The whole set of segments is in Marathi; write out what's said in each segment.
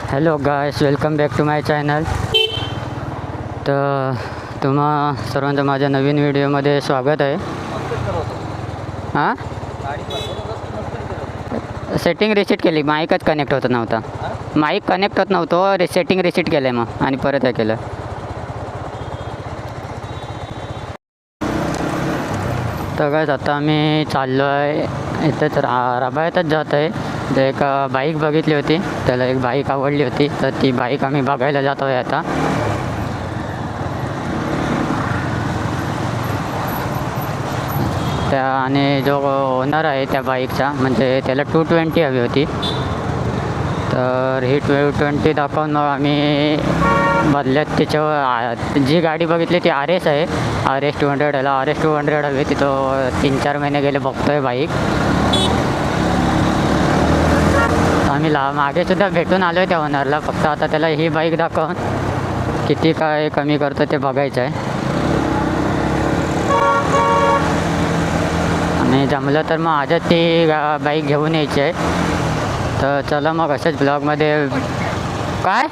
Hello guys, welcome back to my channel. तर तुम्हा सर्वांचं माझ्या नवीन व्हिडिओमध्ये स्वागत आहे. हां, सेटिंग रिसेट केली, माईकच कनेक्ट होत नव्हता. माईक कनेक्ट होत नव्हतं, सेटिंग रिसेट केलं आहे मग आणि परत हे केलं. तर काय आता आम्ही चाललो आहे इथंच राबायतच जात आहे. तर एक बाईक बघितली होती, त्याला एक बाईक आवडली होती, तर ती बाईक आम्ही बघायला जातो आहे आता. त्या आणि जो ओनर आहे त्या बाईकचा, म्हणजे त्याला 220 हवी होती. तर ही 220 दाखवून मग आम्ही बदल्यात त्याच्यावर जी गाडी बघितली ती RS आहे. RS 200. याला RS 200 हवी होती. तो 3-4 महिने गेले बघतो आहे बाईक. आम्ही मागेसुद्धा भेटून आलो आहे त्या ओनरला, फक्त आता त्याला ही बाईक दाखवून किती काय कमी करतो ते बघायचं आहे. आणि जमलं तर मग आजच ती बाईक घेऊन यायची आहे. तर चला मग अशाच ब्लॉगमध्ये काय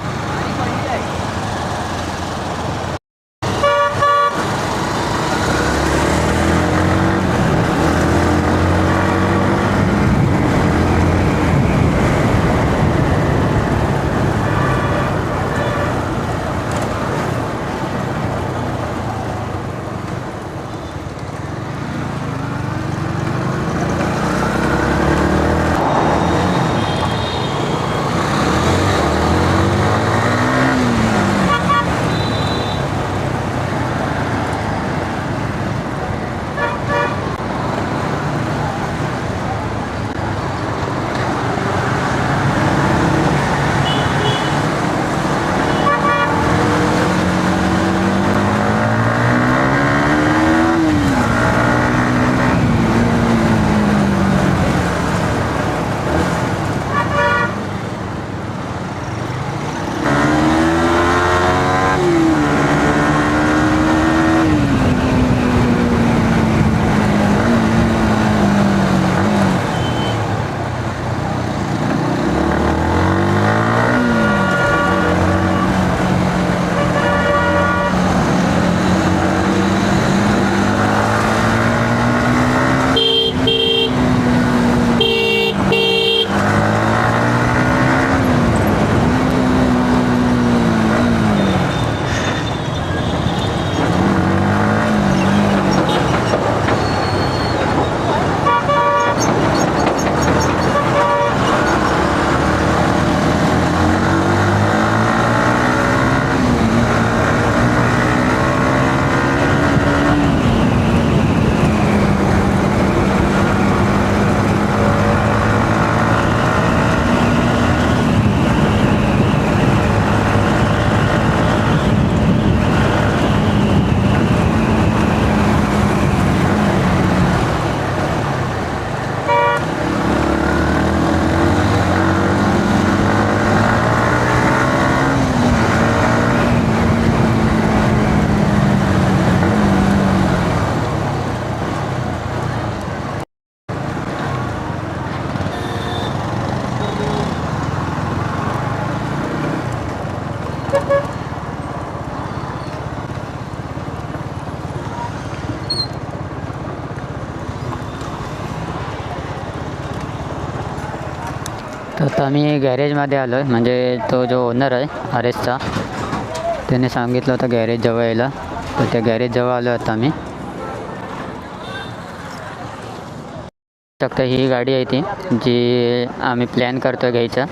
तर आता आम्ही गॅरेजमध्ये आलो आहे. म्हणजे तो जो ओनर आहे RSचा, त्याने सांगितलं होतं गॅरेज जवळ यायला, तर त्या गॅरेज जवळ आलो आता आम्ही. फक्त ही गाडी आहे ती जी आम्ही प्लॅन करतो घ्यायचा.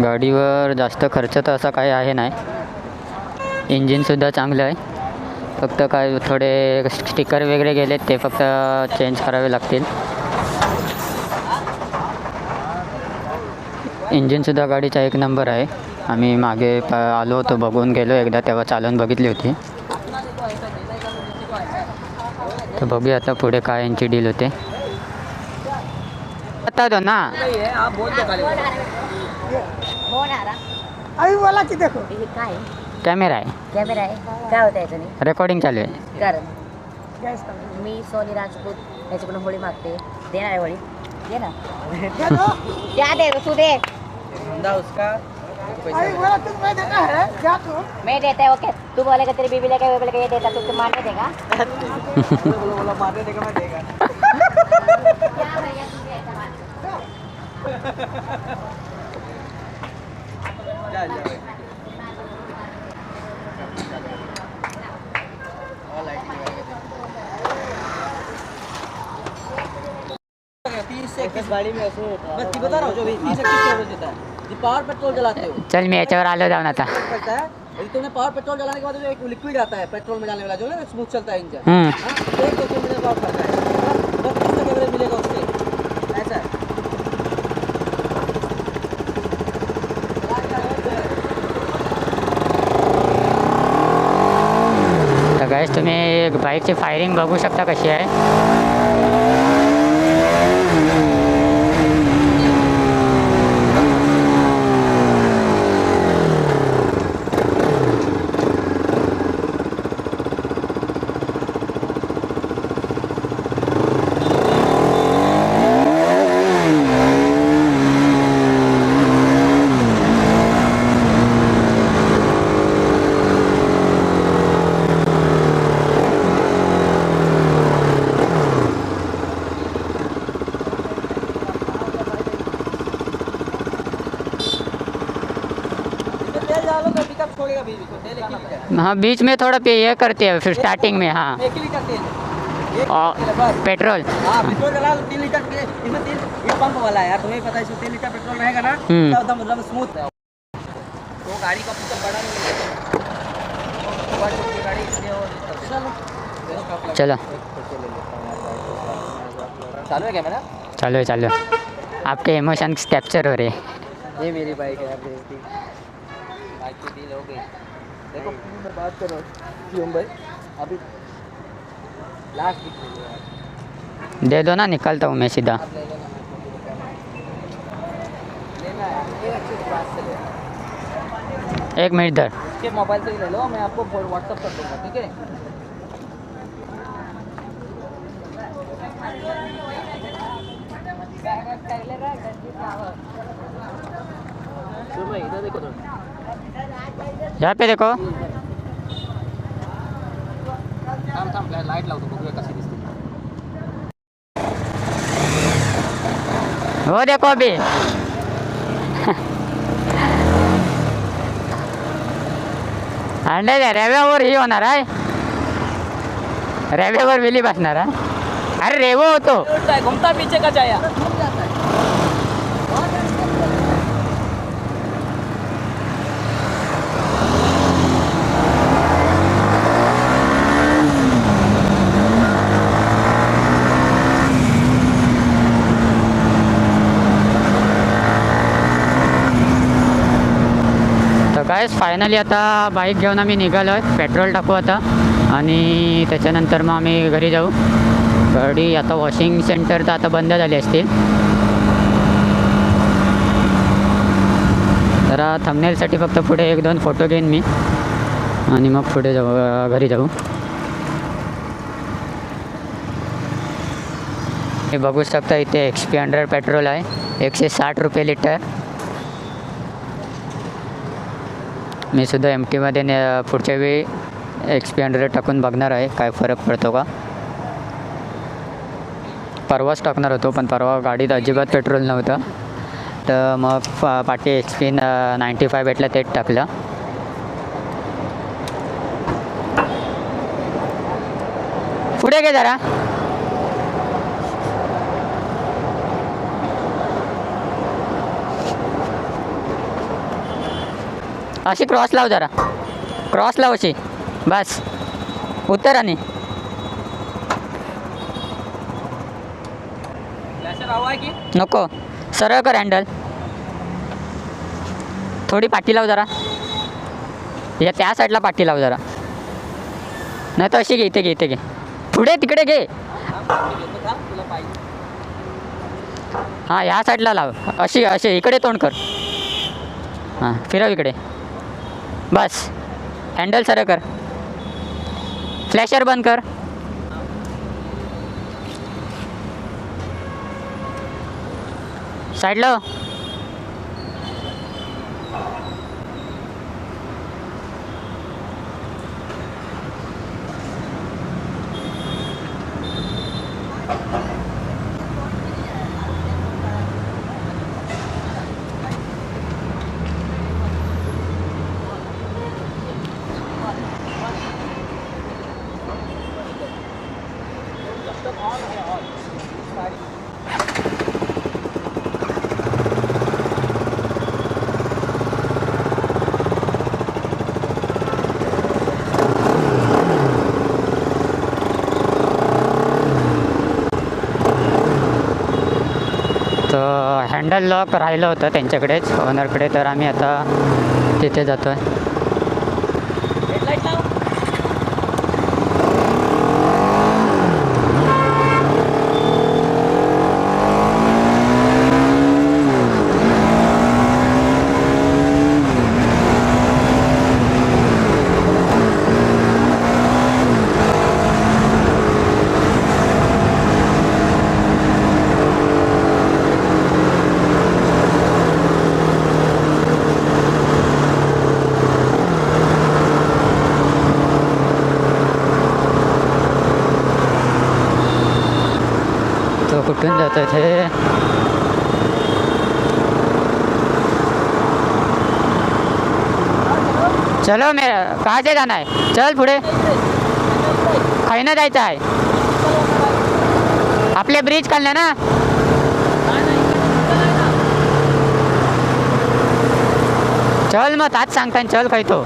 गाडीवर जास्त खर्च तर असा काही आहे नाही. इंजिनसुद्धा चांगलं आहे. फक्त काय थोडे स्टिकर वगैरे गेलेत, ते फक्त चेंज करावे लागतील. इंजिनसुद्धा गाडीचा एक नंबर आहे. आम्ही मागे आलो होतो, बघून गेलो एकदा, तेव्हा चालवून बघितली होती. तर बघूया आता पुढे काय यांची डील होते. बता दो ना. अभी बोला कि देखो कॅमेरा आहे. कॅमेरा आहे. काय होतं याच्याने? रेकॉर्डिंग चालू आहे. कारण मी सोनी राजपूत याच्याकडून होळी मागते. देणार आहे होळी? दे ना. क्या दे तू दे. मैं देता है ओके. तू बोलेगा तेरी बीबी लेके वो बोलेगा ये देता तो मारने देगा. बोला मारने देगा मैं देगा. क्या भैया तू दे ऐसा गाड़ी में ऐसे बस बता रहा हूँ जो भी 30-31 एवरेज देता है. जी पावर पेट्रोल जलाते हो चल मी याच्यावर आलो जाऊन आता. करता है. यदि तुमने पावर पेट्रोल जलाने के बाद जो एक लिक्विड आता है पेट्रोल में डालने वाला जो है स्मूथ चलता है इंजन. 1-2 किलोमीटर का फर्क है. बस 30 तक एवरेज मिलेगा उससे. ऐसा है. तर गाईस तुम्ही बाईकची फायरिंग बघू शकता कशी आहे. तेल डालो तो पिकअप छोड़ेगा बीच में. तेल 1 लीटर. हाँ बीच में थोड़ा पे ये करते हैं फिर स्टार्टिंग में. हाँ 1 लीटर तेल. और पेट्रोल. हाँ पेट्रोल डाला तो 3 लीटर तेल. इसमें तेल ये पंप वाला है यार. तुम्हें पता है इसमें 3 लीटर पेट्रोल रहेगा ना तो एकदम स्मूथ है. तो गाड़ी का पिकअप बड़ा नहीं है. गाड़ी इसलिए और चलो चालू है कैमरा. चालू है. आपके इमोशंस कैप्चर हो रहे हैं. ये मेरी बाइक है. आप देखती बाइक की डील हो गई. देखो मैं बात कर रहा हूँ क्यों भाई अभी लास्ट दे दो ना निकलता हूँ मैं सीधा. आप ले लेना. लेना है ये अच्छे से बात से ले. 1 मिनट इधर. इसके मोबाइल से ही ले लो. मैं आपको व्हाट्सअप कर दूँगा. ठीक है. भाई इधर देखो थोड़ा. यहाँ पे देखो. थांब लाईट लावतो बघूया कशी दिसते. वो देखो अभी. अंडे रेव्यावर ही होणार आहे. रेव्यावर वेली बसणार आहे. अरे रेवो होतो. घूमता पीछे का जाया. गाइस फायनली आता बाईक घेऊन आम्ही निघालो आहे. पेट्रोल टाकू आता आणि त्याच्यानंतर मग आम्ही घरी जाऊ. गाडी आता वॉशिंग सेंटर तर आता बंद झाली असतील. जरा थंबनेलसाठी फक्त पुढे 1-2 फोटो घेईन मी आणि मग पुढे जाऊ घरी जाऊ. हे बघू शकता इथे XP 100 पेट्रोल आहे. 160 रुपये लिटर. मी सुद्धा MTमध्ये पुढच्या वेळी XP 100 टाकून बघणार आहे काय फरक पडतो का. परवाच टाकणार होतो पण परवा गाडीत अजिबात पेट्रोल नव्हतं तर मग पाठी XP 95 भेटलं तेच टाकलं. पुढे घे जरा. अशी क्रॉस लाव जरा. क्रॉस लाव अशी. बस उत्तर आणि नको सरळ कर हँडल. थोडी पाठी लाव जरा. या त्या साईडला पाठी लाव जरा. नाही तर अशी घे. इथे घे. पुढे तिकडे घे. हां ह्या साईडला लाव. अशी इकडे तोंड कर. हां फिरव इकडे. बस हँडल सरळ कर. फ्लॅशर बंद कर. साईडला हो. तर हँडल लॉक राहिलं होतं त्यांच्याकडेच ओनरकडे, तर आम्ही आता तिथे जातो आहे. हेडलाइट लाव. तो कुठून जातो आहे ते? चलो मेरा कहाँ से जाना है? चल पुढे. खायनं जायचं आहे. आपले ब्रिज खाल्लं ना. चल मग आज सांगता चल काय तो.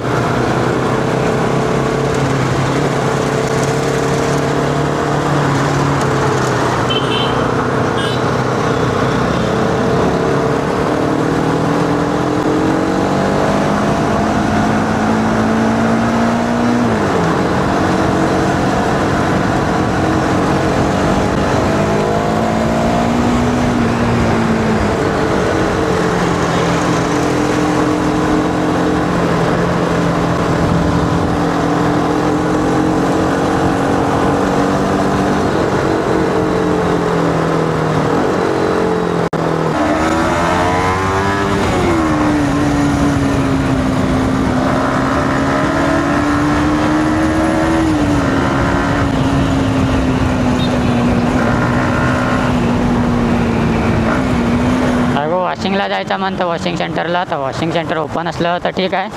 वॉशिंगला जायचं म्हणतं वॉशिंग सेंटरला, तर वॉशिंग सेंटर ओपन असलं तर ठीक आहे,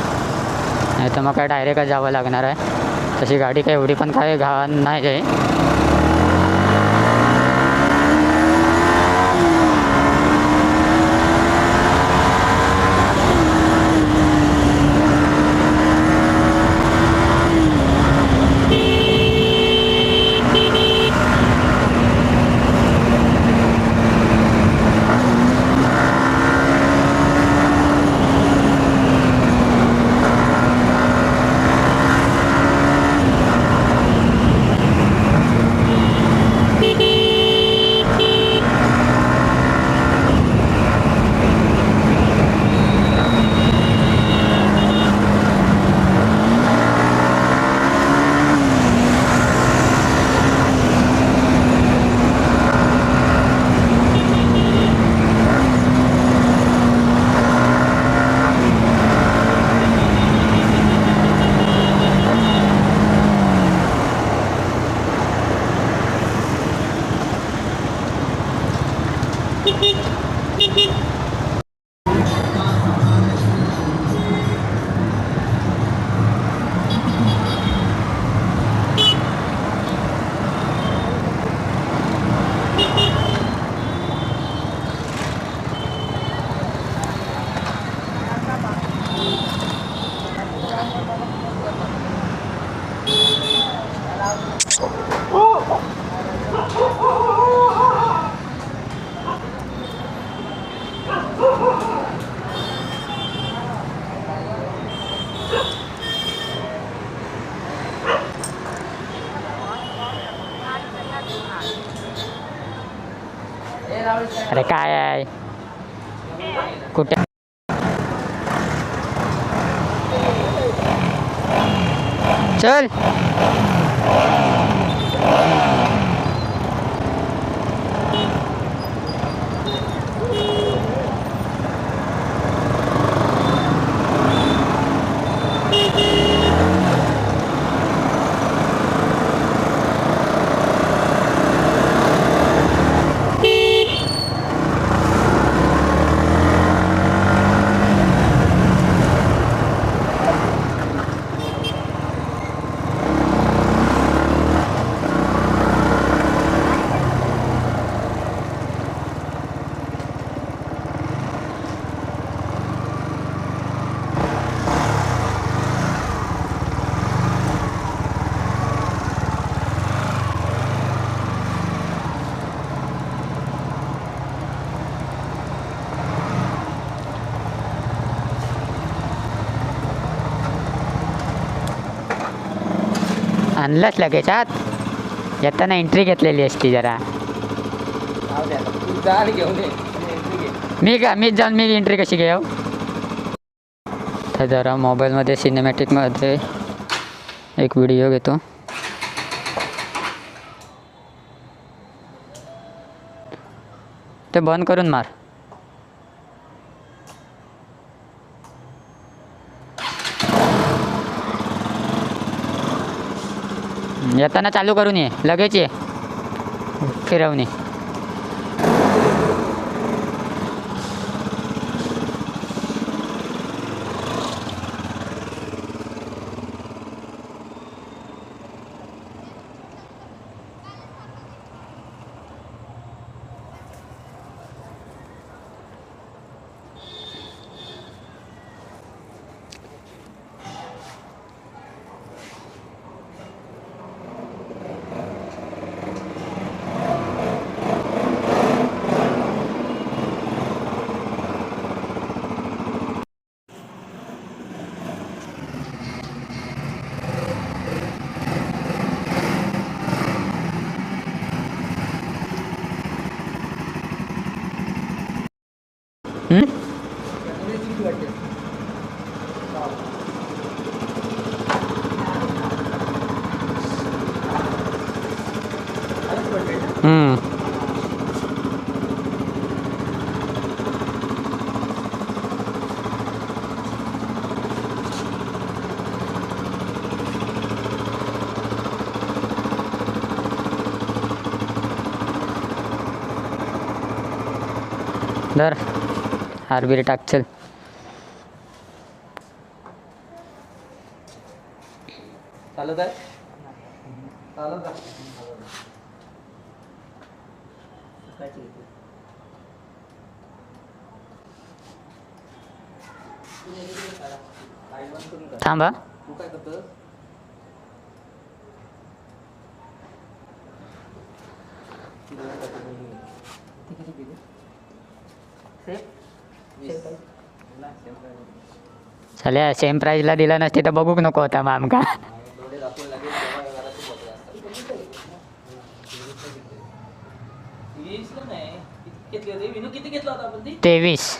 नाही तर मग काय डायरेक्टच जावं लागणार आहे. तशी गाडी काय एवढी पण काय घाण नाही आहे. अरे काय आहे कुठे चल आणलंच लगेच आत. येताना एंट्री घेतलेली असती जरा. जाऊ दे आता. तू जा आणि घेऊन ये. आणि entry घे. मीच जाऊन मी एंट्री कशी घेऊ. तर जरा मोबाईलमध्ये सिनेमॅटिकमध्ये एक व्हिडिओ घेतो. ते बंद करून मार. येताना चालू करून ये. लगेच ये. फिरवणे. धर आरबीरी टाक. चल चालत आहे. चालत आहे. थांबा. तू काय करतोस? चल्या सेम प्राईजला दिला नसते तर बघूक नको होता मग आमका. किती घेतला होता आपण ती? 23.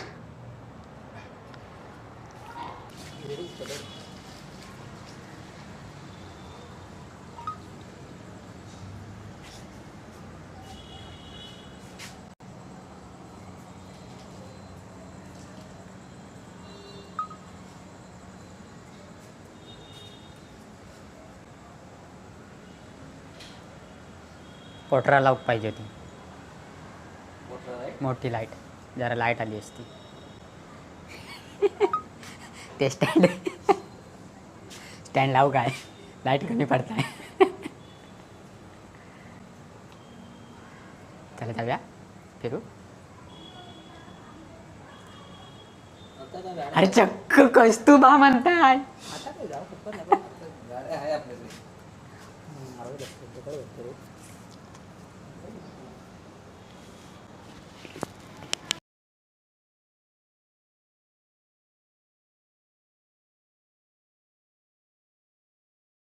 पोटरा लावूक पाहिजे होती. मोठी लाईट. जरा लाईट आली असती. ते स्टँड लावू काय. लाईट कमी पडताय. चला जाऊया फिरू. अरे चक्क कस्तुबा म्हणताय. आता काय जाऊ. गाड्या आहे आपल्याकडे.